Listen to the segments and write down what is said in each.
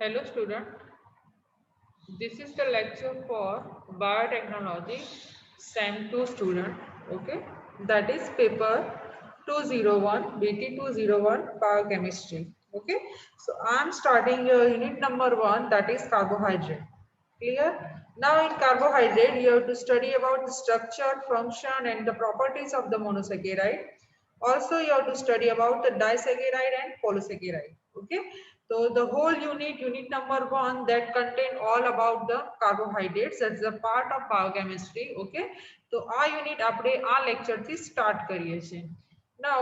Hello student, this is the lecture for biotechnology STEM 2 student, okay, that is paper 201 BT 201 biochemistry, okay. So I am starting your unit number 1, that is carbohydrate. Clear? Now in carbohydrate you have to study about the structure, function and the properties of the monosaccharide. Also you have to study about the disaccharide and polysaccharide, okay. So the whole unit number 1, that contain all about the carbohydrates. That's the part of biochemistry, okay. તો આ unit આપણે આ lecture થી start કરીએ છીએ. Now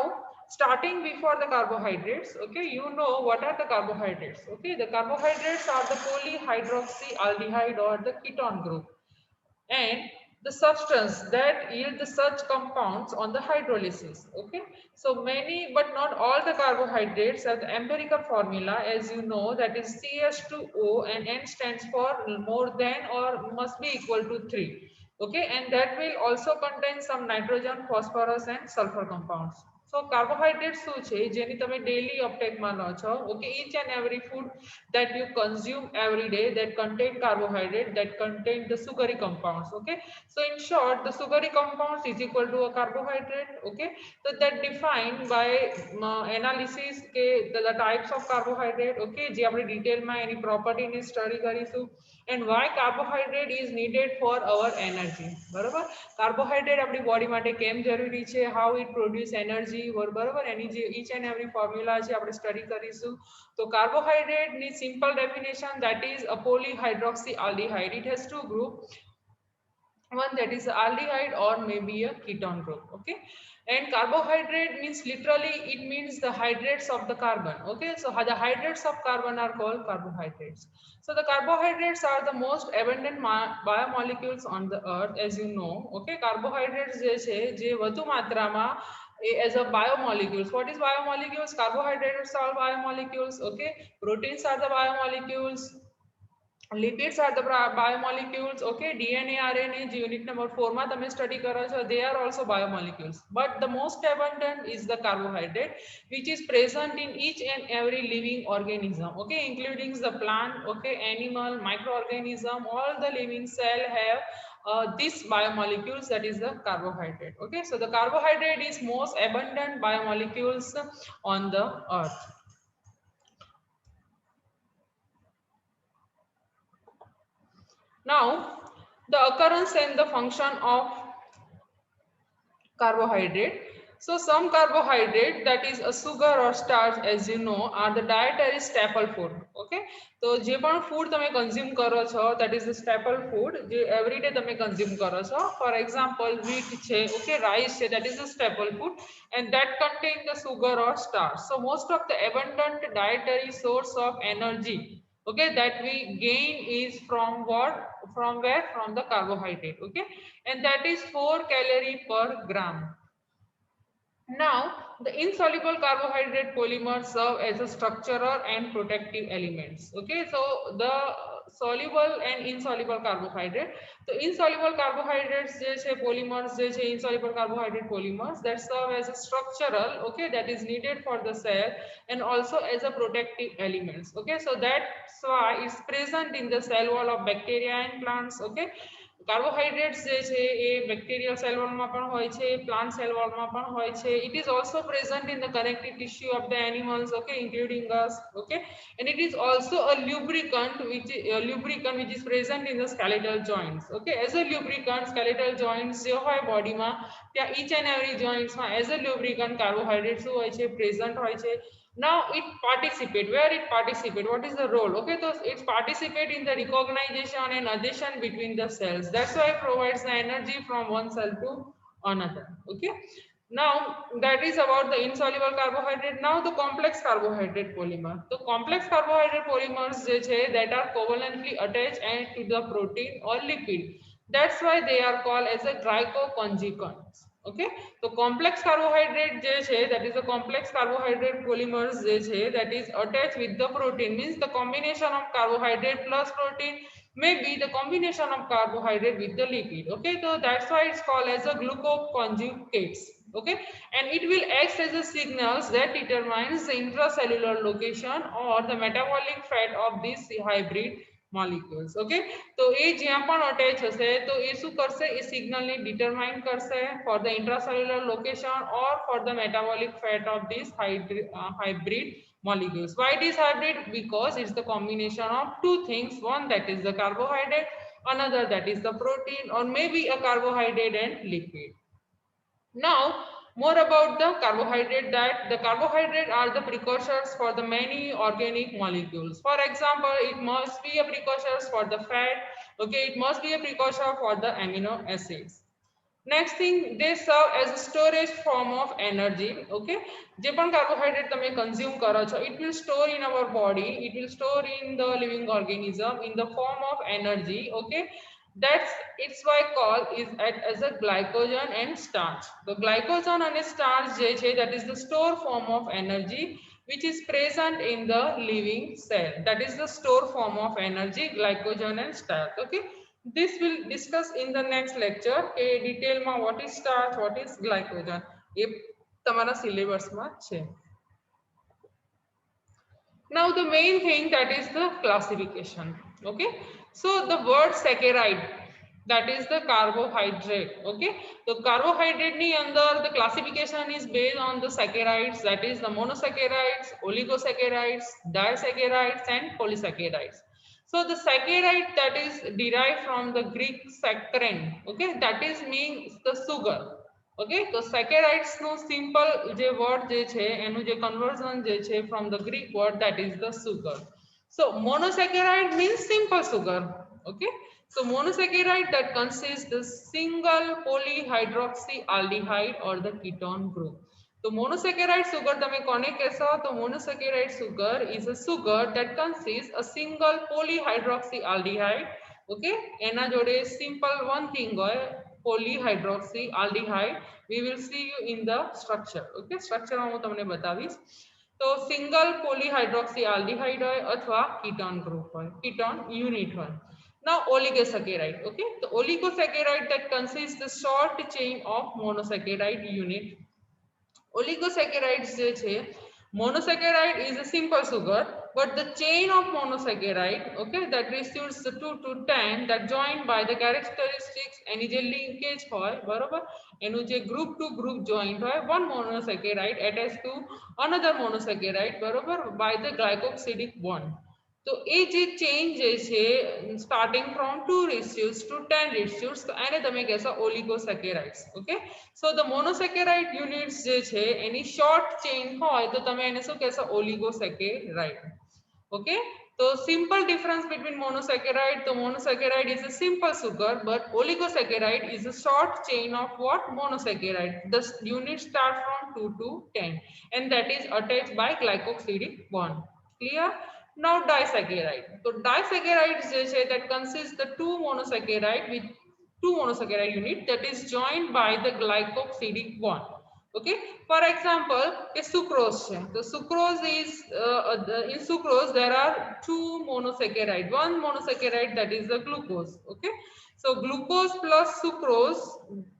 starting before the carbohydrates, okay, you know what are the carbohydrates, okay. The carbohydrates are the polyhydroxyaldehyde or the ketone group, and the substance that yield the such compounds on the hydrolysis, okay. So many but not all the carbohydrates have the empirical formula, as you know, that is CH2O, and N stands for more than or must be equal to 3, okay, and that will also contain some nitrogen, phosphorus and sulfur compounds. So carbohydrates શું છે જેની તમે daily uptake માં લો છો, okay. Each and every food that you consume every day that contain carbohydrate, that contain the sugary compounds, okay. So in short, the sugary compounds is equal to a carbohydrate, okay. So that defined by analysis के the types of carbohydrate, okay, જે આપણે detail માં એની property ની study કરીશું, and why carbohydrate is needed for our energy, બરાબર. Carbohydrate આપણી body માટે કેમ જરૂરી છે, how it produce energy, બરાબર, એની જે each and every formula છે આપણે સ્ટડી કરીશું. તો કાર્બોહાઈડ્રેટ ની simple definition, that is a polyhydroxyaldehyde. It has two groups, one that is aldehyde or maybe a ketone group, okay. And carbohydrate means literally it means the hydrates of the carbon, okay. So the hydrates of carbon are called carbohydrates. So the carbohydrates are the most abundant biomolecules on the earth, as you know, okay. Carbohydrates જે છે જે વધુ માત્રામાં as a biomolecules. What is biomolecules? Carbohydrates are biomolecules, okay. Proteins are the biomolecules, lipids are the biomolecules, okay. DNA, RNA જે unit number 4 માં તમે study કરો છો, they are also biomolecules, but the most abundant is the carbohydrate, which is present in each and every living organism, okay, including the plant, okay, animal, microorganism, all the living cell have these biomolecules, that is the carbohydrate, okay. So the carbohydrate is most abundant biomolecules on the earth. Now, the occurrence and the function of carbohydrate. So some carbohydrate, that is a sugar or starch, as you know, are the dietary staple food, okay. તો જે પણ food તમે consume કરો છો, that is the staple food, જે everyday તમે consume કરો છો. For example, wheat છે, okay, rice છે, that is the staple food, and that contain the sugar or starch. So most of the abundant dietary source of energy, okay, that we gain is from what? From where? From the carbohydrate, okay, and that is 4 calorie per gram. Now the insoluble carbohydrate polymers serve as a structural and protective elements, okay. So the soluble and insoluble carbohydrate, so insoluble carbohydrates જે છે polymers જે છે insoluble carbohydrate polymers that serve as a structural, okay, that is needed for the cell, and also as a protective elements, okay. So that's why it's present in the cell wall of bacteria and plants, okay. Carbohydrates જે છે એ bacterial cell વોલમાં પણ હોય છે, plant cell વોલમાં પણ હોય છે. It is also present in the connective tissue of the animals, okay, including us, okay. And it is also a lubricant which is present in the skeletal joints, okay. As a lubricant, skeletal joints જે હોય બોડીમાં, ત્યાં each and every joints માં as a lubricant carbohydrate શું હોય છે? Present હોય છે. Now it participate, where it participate, what is the role, okay. So it participate in the recognition and addition between the cells. That's why it provides the energy from one cell to another, okay. Now that is about the insoluble carbohydrate. Now the complex carbohydrate polymer. The complex carbohydrate polymers જે છે that are covalently attached and to the protein or lipid. That's why they are called as a glycoconjugates, okay. So complex carbohydrate જે છે, that is the complex carbohydrate polymers જે છે that is attached with the protein, means the combination of carbohydrate plus protein may be the combination of carbohydrate with the lipid, okay. So that's why it's called as a glucoconjugates. okay, and it will act as a signals that determines the intracellular location or the metabolic fat of these hybrid molecules. Okay, તો એ જ્યાં પણ attach હશે તો એ શું કરશે, એ signal ને determine કરશે for the intracellular location or for the metabolic fat of these hybrid molecules. Why it is hybrid? Because it's the combination of two things, one that is the carbohydrate, another that is the protein, or maybe a carbohydrate and lipid. Now, more about the carbohydrate, that the carbohydrate are the precursors for the many organic molecules. For example, it must be a precursors for the fat, okay, it must be a precursor for the amino acids. Next thing, they serve as a storage form of energy. Okay, જે પણ carbohydrate તમે consume કરો છો, it will store in our body, it will store in the living organism in the form of energy. Okay, that's it's why called is as a glycogen and starch. The glycogen and starch જે છે, that is the store form of energy which is present in the living cell. That is the store form of energy, glycogen and starch. Okay, this will discuss in the next lecture. A detail ma what is starch, what is glycogen, એ તમારા syllabus માં છે. Now the main thing, that is the classification. Okay, so the word saccharide, that is the carbohydrate. Okay, so carbohydrate ni andar the classification is based on the saccharides, that is the monosaccharides, oligosaccharides, disaccharides and polysaccharides. So the saccharide, that is derived from the Greek saccharin. Okay, that is means the sugar. Okay, so saccharides no simple je word je છે એનું જે conversion je છે from the Greek word, that is the sugar. So monosaccharide means simple sugar. Okay, so monosaccharide that consists the single polyhydroxyaldehyde or the ketone group. So monosaccharide sugar તમે કોને કહેશો? તો monosaccharide sugar is a sugar that consists a single polyhydroxyaldehyde. Okay, એના જોડે simple one thing હોય, polyhydroxyaldehyde. We will see you in the structure. Okay, structure માં હું તમને બતાવીશ. તો સિંગલ પોલીહાઇડ્રોક્સીઆલ્ડીહાઇડ હોય અથવા કીટોન ગ્રુપ હોય, કીટોન યુનિટ હોય. Now oligosaccharide. Okay, the oligosaccharide that consists the short chain of monosaccharide unit. Oligosaccharides જે છે, monosaccharide is a simple sugar, but the chain of monosaccharide, okay, that receives the 2 to 10 that joined by the characteristics એની જે linkage હોય, બરોબર, એનું જે group to group joint હોય, one monosaccharide attached to another monosaccharide, બરોબર, by the glycosidic bond. તો એ જે chain જે છે starting from 2 residues to 10 residues, તો એને તમે કહેશો oligosaccharides. Okay, so the monosaccharide units જે છે એની short chain હોય તો તમે એને શું કહેશો? Oligosaccharide. Okay, so simple difference between monosaccharide, so monosaccharide is a simple sugar, but oligosaccharide is a short chain of what? Monosaccharide. The units start from 2 to 10 and that is attached by glycosidic bond. Clear? Now disaccharide. So disaccharides that consists the two monosaccharide with two monosaccharide unit that is joined by the glycosidic bond. Okay, for example, a sucrose. So sucrose is in sucrose there are two monosaccharide, one monosaccharide that is the glucose. Okay, so glucose plus sucrose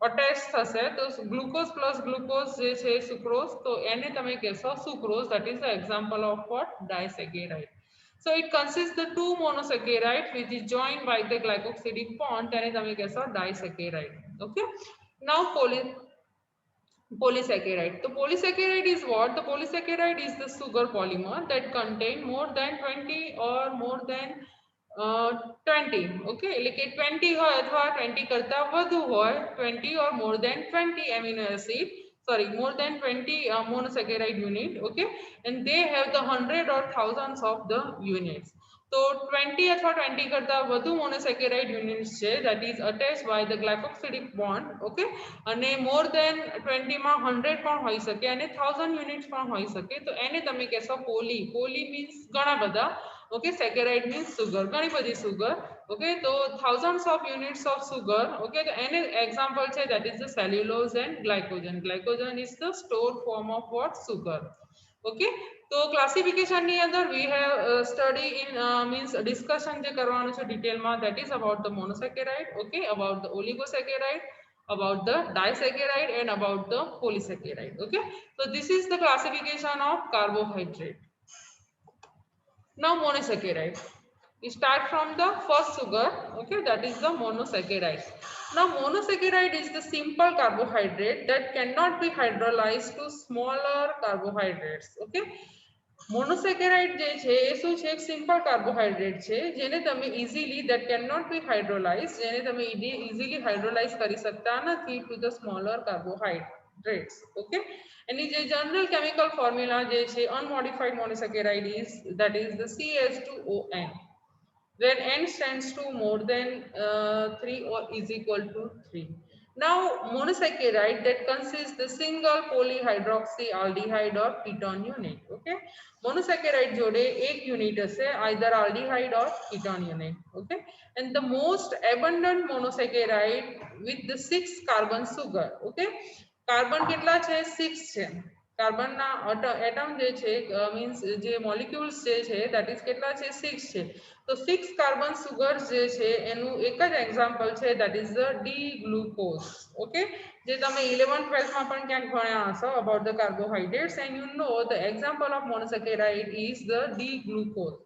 attached થશે, તો glucose plus glucose જે છે sucrose, તો એને તમે કહેશો sucrose. That is the example of what? Disaccharide. So it consists the two monosaccharide which is joined by the glycosidic bond, તેને તમે કહેશો disaccharide. Okay, now polysaccharide. The polysaccharide is what? The polysaccharide is the sugar polymer that contain more than 20 or more than 20. Okay, એટલે કે 20 હોય અથવા 20 કરતા વધુ હોય, 20 or more than 20 amino acid, sorry, more than 20 monosaccharide unit. Okay, and they have the hundred or thousands of the units. So 20 અથવા 20 કરતા વધુ monosaccharide units છે, that is attached by the glycosidic bond. Okay, અને more than 20 માં 100 પણ હોઈ શકે અને 1000 units પણ હોઈ શકે, તો એને તમે કહેશો poly. Poly means ઘણા બધા. Okay, saccharide means sugar, ઘણી બધી sugar. Okay, so thousands of units of sugar. Okay, તો એને example છે, that is the cellulose and glycogen. Glycogen is the stored form of what? Sugar. Okay, so classification ની અંદર we have study in means discussion જે કરવાનું છે detail માં, that is about the monosaccharide. Okay, about the oligosaccharide, about the disaccharide and about the polysaccharide. Okay, so this is the classification of carbohydrate. Now monosaccharide. We start from the first sugar, okay, that is the monosaccharide. Now monosaccharide is the simple carbohydrate that cannot be hydrolyzed to smaller carbohydrates. Okay, monosaccharide જે છે એ શું છે એક simple carbohydrate છે જેને તમે easily that cannot be hydrolyzed જેને તમે ઇઝીલી હાઇડ્રોલાઇઝ કરી શકતા નથી to the smaller carbohydrates. Okay, એની જે જનરલ કેમિકલ ફોર્મ્યુલા જે છે unmodified monosaccharide is that is the CH2ON where n stands to more than 3 or is equal to 3. Now monosaccharide that consists the single polyhydroxyaldehyde or ketone unit. Okay, monosaccharide jode ek unit hase either aldehyde or ketone unit. Okay, and the most abundant monosaccharide with the 6 carbon sugar. Okay, carbon કેટલા છે 6 છે carbon ના atom જે છે means જે molecules જે છે that is કેટલા છે 6 છે તો 6 કાર્બન સુગર્સ જે છે એનું એક જ એક્ઝામ્પલ છે that is the D glucose. Okay, જે તમે 11th 12th માં પણ ક્યાંક ભણ્યા હશો about the carbohydrates and you know the example of monosaccharide is the D glucose.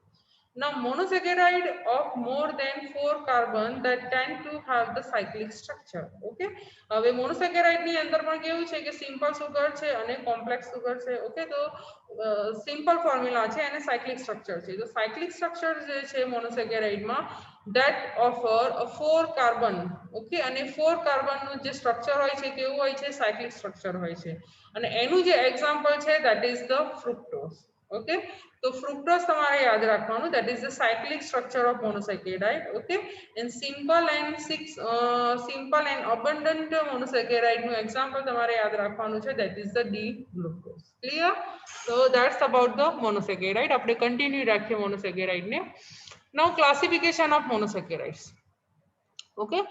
Now monosaccharide of more than 4 carbon that tend to have the cyclic structure. Okay, હવે monosaccharide ની અંદર પણ કેવું છે કે સિમ્પલ સુગર છે અને complex sugar છે. ઓકે, તો સિમ્પલ ફોર્મ્યુલા છે અને સાયક્લિક સ્ટ્રક્ચર છે. તો સાયક્લિક સ્ટ્રક્ચર જે છે મોનોસેકેરાઇડ માં that offer a 4 carbon. Okay, અને 4 કાર્બન નું જે સ્ટ્રક્ચર હોય છે કેવું હોય છે સાયક્લિક સ્ટ્રક્ચર હોય છે અને એનું જે એક્ઝામ્પલ છે that is the fructose. Okay, so fructose તમારે યાદ રાખવાનું that is the cyclic structure of monosaccharide. Okay, and simple and abundant monosaccharide નું example તમારે યાદ રાખવાનું છે that is the D glucose. Clear? So that's about the monosaccharide. આપણે continue રાખીએ monosaccharide ને. Now classification of monosaccharides. Okay,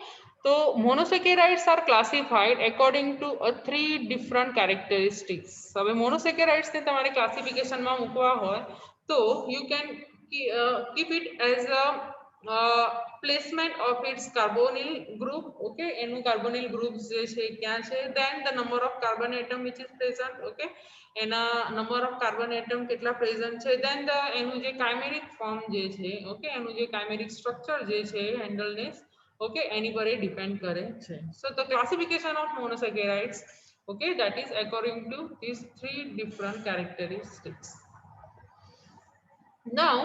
so monosaccharides are classified according to 3 different characteristics. હવે monosaccharides ને તમારે classification માં મૂકવા હોય તો you can keep it as a placement of its carbonyl group. Okay, એનું carbonyl group જે છે ક્યાં છે, then the number of carbon atom which is present. Okay, એના number of carbon atom કેટલા present છે, then the એનું જે chimeric form જે છે, okay, એનું જે chimeric structure જે છે handleness. Okay, એની પર એ depend કરે છે. So the classification of monosaccharides, okay, that is according to these 3 different characteristics. Now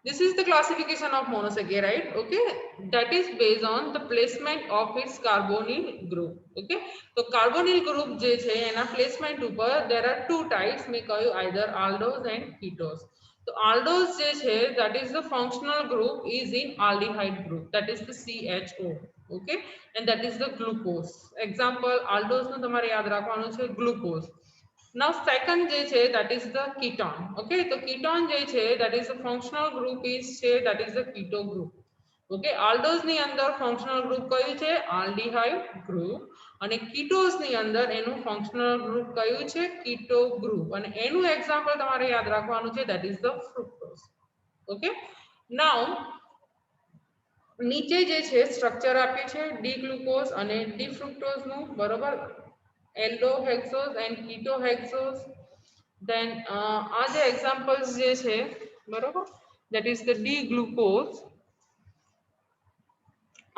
this is the classification of monosaccharide. Okay, that is based on the placement of its carbonyl group. Okay, so carbonyl group je છે એના placement ઉપર there are 2 types મેં કહ્યું either aldose and ketose. So aldose જે છે that is the functional group is in aldehyde group, that is the CHO. Okay, and that is the glucose. Example aldose નું તમારે યાદ રાખવાનું છે glucose. Now second જે છે that is the ketone. Okay, તો ketone જે છે that is the functional group is છે that is the keto group. Okay, aldose ની અંદર functional group કયું છે aldehyde group અને ketose ની અંદર એનું functional group કયું છે keto group અને એનું example તમારે યાદ રાખવાનું છે that is the fructose. Okay, now નીચે જે છે સ્ટ્રક્ચર આપ્યું છે ડી ગ્લુકોઝ અને ડી ફ્રુક્ટોઝ નું, બરોબર, aldohexose and ketohexose. Then આ જે examples જે છે, બરોબર, that is the D glucose.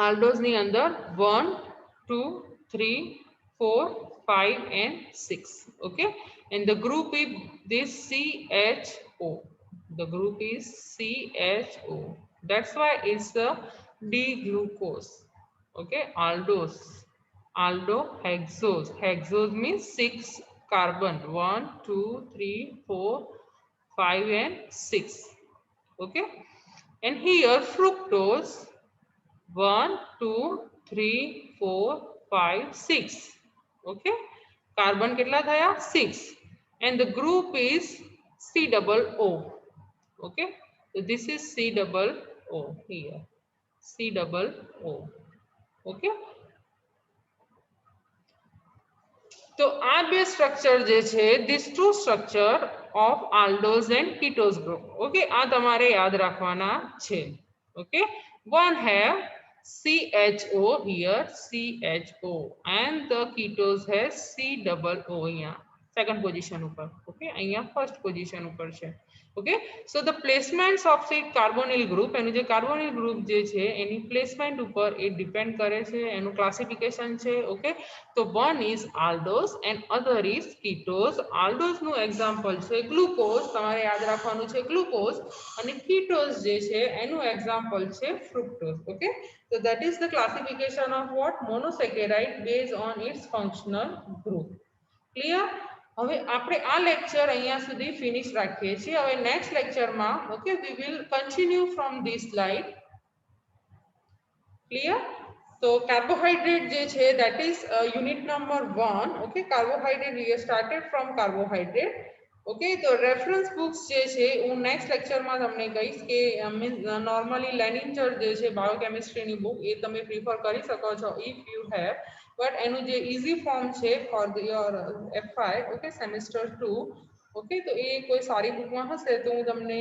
aldose ની અંદર 1 2 3 4 5 and 6. Okay, and the group is this CHO. The group is CHO, that's why it's the D glucose. Okay, aldose, aldohexose. Hexose means 6 carbon, 1 2 3 4 5 and 6. Okay, and here fructose 1 2 3 4 5 6. Okay, carbon કેટલા થયા 6 and the group is COO. Okay, so this is COO here, COO. Okay, તો આ બે structure જે છે these 2 structure of aldose and ketose group. Okay, આ તમારે યાદ રાખવાના છે. Okay, one have CHO here, CHO, and the ketose has COO અહીંયા second position ઉપર. Okay, અહીંયા first position ઉપર છે. Okay, so the placements of the carbonyl group, એનું જે carbonyl group જે છે એની placement ઉપર એ depend કરે છે, એનું classification છે. Okay, તો one is aldose and other is ketose. aldose નું example છે glucose, તમારે યાદ રાખવાનું છે glucose, અને ketose જે છે એનું example છે fructose. Okay, so that is the classification of what monosaccharide based on its functional group. Clear? હવે આપણે આ લેક્ચર અહીંયા સુધી ફિનિશ રાખીએ છીએ. હવે નેક્સ્ટ લેક્ચરમાં okay we will continue from this slide. Clear? So carbohydrate જે છે that is unit number 1. Okay, carbohydrate we have started from carbohydrate. Okay, તો રેફરન્સ બુક્સ જે છે હું નેક્સ્ટ લેક્ચરમાં તમને કહીશ કે નોર્મલી લેનિન્જર જે છે બાયોકેમિસ્ટ્રીની બુક એ તમે પ્રિફર કરી શકો છો ઇફ યુ હેવ, બટ એનું જે ઇઝી ફોર્મ છે for your FI okay semester 2, okay, તો એ કોઈ સારી બુકમાં હશે તો હું તમને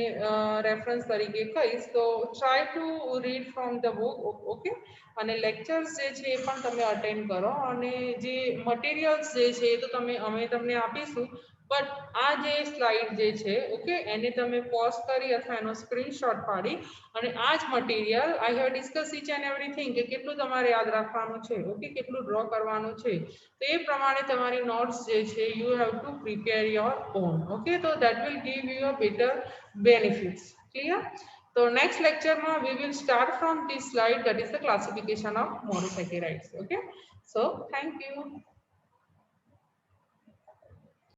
રેફરન્સ તરીકે કહીશ. તો try to read from the book. Okay, અને લેક્ચર્સ જે છે એ પણ તમે અટેન્ડ કરો, અને જે મટીરિયલ્સ જે છે એ તો અમે તમને આપીશું, બટ આ જે સ્લાઇડ જે છે ઓકે એને તમે પોઝ કરી અથવા એનો સ્ક્રીનશોટ પાડી અને આ જ material I have discuss each and everything કે કેટલું તમારે યાદ રાખવાનું છે, ઓકે, કેટલું ડ્રો કરવાનું છે, તો એ પ્રમાણે તમારી નોટ્સ જે છે you have to prepare your own. Okay, તો that will give you a better benefits. Clear? તો નેક્સ્ટ લેક્ચરમાં we will start from this slide, that is the classification of monosaccharides. Okay, so thank you.